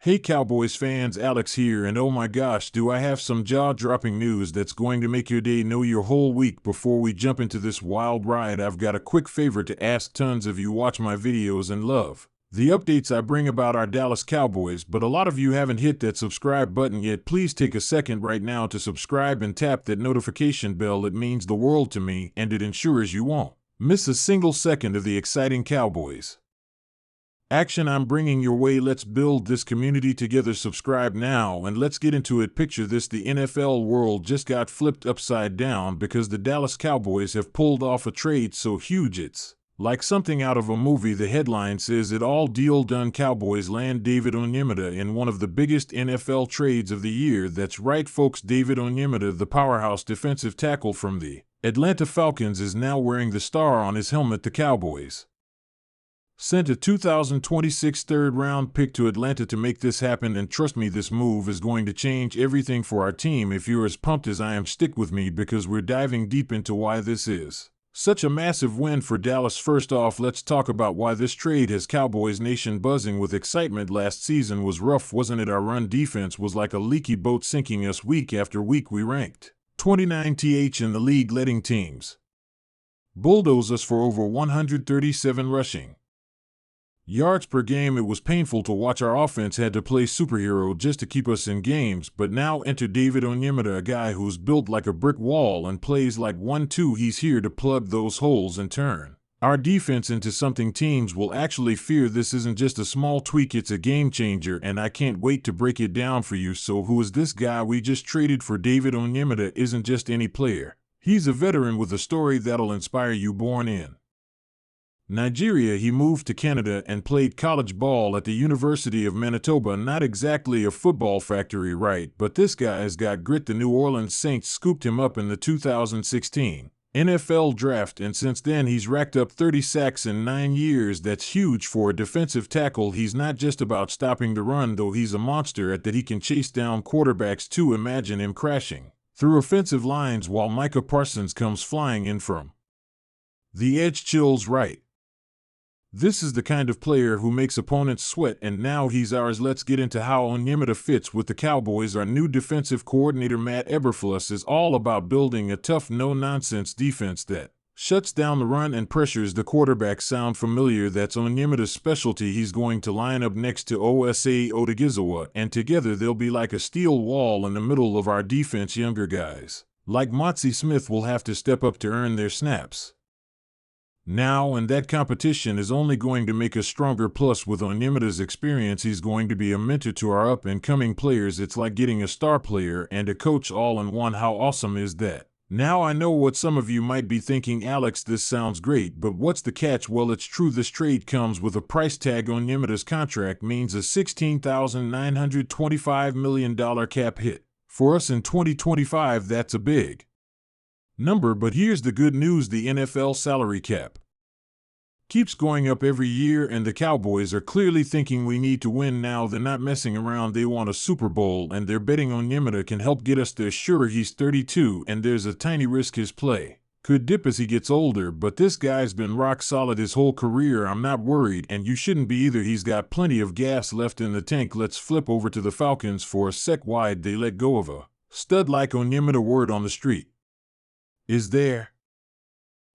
Hey Cowboys fans, Alex here, and oh my gosh, do I have some jaw-dropping news that's going to make your day, know your whole week. Before we jump into this wild ride, I've got a quick favor to ask. Tons of you watch my videos and love the updates I bring about our Dallas Cowboys, but a lot of you haven't hit that subscribe button yet. Please take a second right now to subscribe and tap that notification bell. It means the world to me, and it ensures you won't miss a single second of the exciting Cowboys action I'm bringing your way. Let's build this community together. Subscribe now and let's get into it. Picture this: the NFL world just got flipped upside down because the Dallas Cowboys have pulled off a trade so huge it's like something out of a movie. The headline says it all: deal done. Cowboys land David Onyemata in one of the biggest NFL trades of the year. That's right, folks. David Onyemata, the powerhouse defensive tackle from the Atlanta Falcons, is now wearing the star on his helmet. The Cowboys sent a 2026 third-round pick to Atlanta to make this happen, and trust me, this move is going to change everything for our team. If you're as pumped as I am, stick with me because we're diving deep into why this is such a massive win for Dallas. First off, let's talk about why this trade has Cowboys Nation buzzing with excitement. Last season was rough, wasn't it? Our run defense was like a leaky boat, sinking us week after week. We ranked 29th in the league, letting teams bulldoze us for over 137 rushing yards per game. It was painful to watch. Our offense had to play superhero just to keep us in games. But now enter David Onyemata, a guy who's built like a brick wall and plays like 1-2. He's here to plug those holes and turn our defense into something teams will actually fear. This isn't just a small tweak, it's a game changer, and I can't wait to break it down for you. So who is this guy we just traded for? David Onyemata isn't just any player. He's a veteran with a story that'll inspire you. Born in Nigeria, he moved to Canada and played college ball at the University of Manitoba. Not exactly a football factory, right? But this guy's got grit. The New Orleans Saints scooped him up in the 2016 NFL draft, and since then he's racked up 30 sacks in 9 years. That's huge for a defensive tackle. He's not just about stopping the run, though. He's a monster at that. He can chase down quarterbacks too. Imagine him crashing through offensive lines while Micah Parsons comes flying in from the edge. Chills, right? This is the kind of player who makes opponents sweat, and now he's ours. Let's get into how Onyemata fits with the Cowboys. Our new defensive coordinator, Matt Eberflus, is all about building a tough, no-nonsense defense that shuts down the run and pressures the quarterback. Sound familiar? That's Onyemata's specialty. He's going to line up next to Osa Odigizua, and together they'll be like a steel wall in the middle of our defense. Younger guys like Motzi Smith will have to step up to earn their snaps now, and that competition is only going to make us stronger. Plus, with Onyemata's experience, he's going to be a mentor to our up-and-coming players. It's like getting a star player and a coach all in one. How awesome is that? Now, I know what some of you might be thinking: Alex, this sounds great, but what's the catch? Well, it's true. This trade comes with a price tag. Onyemata's contract means a $16,925 million cap hit. For us in 2025, that's a big number, but here's the good news: the NFL salary cap keeps going up every year, and the Cowboys are clearly thinking we need to win now. They're not messing around. They want a Super Bowl, and they're betting Onyemata can help get us there. Sure, he's 32, and there's a tiny risk his play could dip as he gets older, but this guy's been rock solid his whole career. I'm not worried, and you shouldn't be either. He's got plenty of gas left in the tank. Let's flip over to the Falcons for a sec. Why'd they let go of a stud like Onyemata? Word on the street is there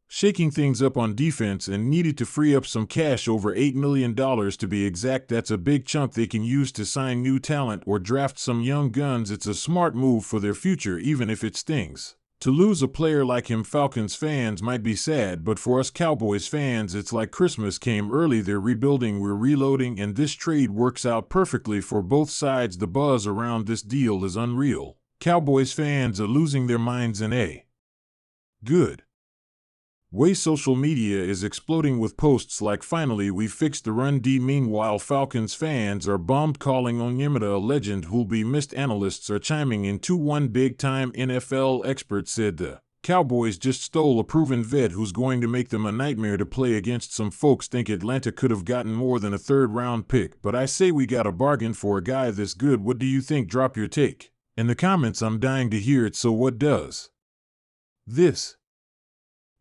shaking things up on defense and needed to free up some cash, over $8 million to be exact. That's a big chunk they can use to sign new talent or draft some young guns. It's a smart move for their future, even if it stings to lose a player like him. Falcons fans might be sad, but for us Cowboys fans, it's like Christmas came early. They're rebuilding, we're reloading, and this trade works out perfectly for both sides. The buzz around this deal is unreal. Cowboys fans are losing their minds in a good way. Social media is exploding with posts like, "Finally, we fixed the run D." Meanwhile, Falcons fans are bummed, calling Onyemata a legend who'll be missed. Analysts are chiming in too. One big-time NFL expert said the Cowboys just stole a proven vet who's going to make them a nightmare to play against. Some folks think Atlanta could have gotten more than a third-round pick, but I say we got a bargain for a guy this good. What do you think? Drop your take in the comments. I'm dying to hear it. So what does this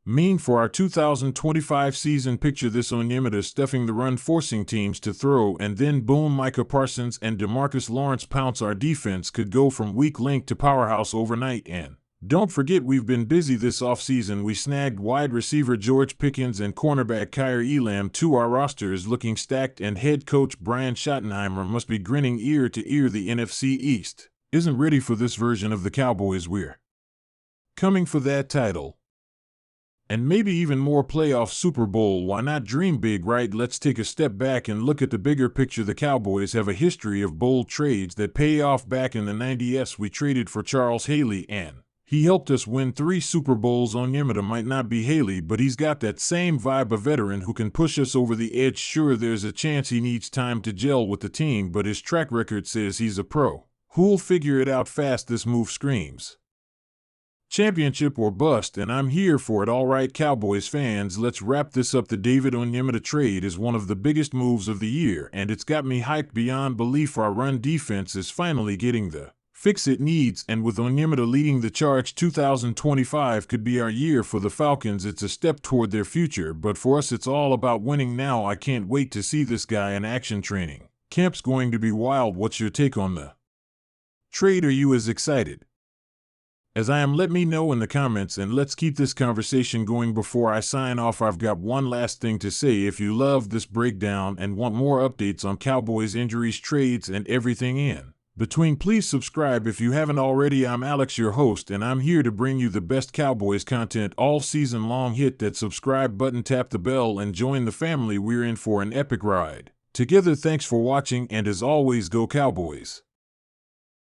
Mean for our 2025 season, picture this: Onyemata stuffing the run, forcing teams to throw, and then boom, Micah Parsons and DeMarcus Lawrence pounce. Our defense could go from weak link to powerhouse overnight. And don't forget, we've been busy this offseason. We snagged wide receiver George Pickens and cornerback Kyer Elam too. Our roster is looking stacked, and head coach Brian Schottenheimer must be grinning ear to ear. The NFC East isn't ready for this version of the Cowboys. We're coming for that title. And maybe even more: playoff Super Bowl. Why not dream big, right? Let's take a step back and look at the bigger picture. The Cowboys have a history of bold trades that pay off. Back in the 90s, we traded for Charles Haley, and he helped us win 3 Super Bowls. Onyemata might not be Haley, but he's got that same vibe, a veteran who can push us over the edge. Sure, there's a chance he needs time to gel with the team, but his track record says he's a pro who'll figure it out fast. This move screams championship or bust, and I'm here for it. All right, Cowboys fans, let's wrap this up. The David Onyemata trade is one of the biggest moves of the year, and it's got me hyped beyond belief. Our run defense is finally getting the fix it needs, and with Onyemata leading the charge, 2025 could be our year for the Falcons. It's a step toward their future, but for us it's all about winning now. I can't wait to see this guy in action. Training camp's going to be wild. What's your take on the trade? Are you as excited as I am? Let me know in the comments, and let's keep this conversation going. Before I sign off, I've got one last thing to say. If you loved this breakdown and want more updates on Cowboys injuries, trades, and everything in between, please subscribe if you haven't already. I'm Alex, your host, and I'm here to bring you the best Cowboys content all season long. Hit that subscribe button, tap the bell, and join the family. We're in for an epic ride together. Thanks for watching, and as always, go Cowboys.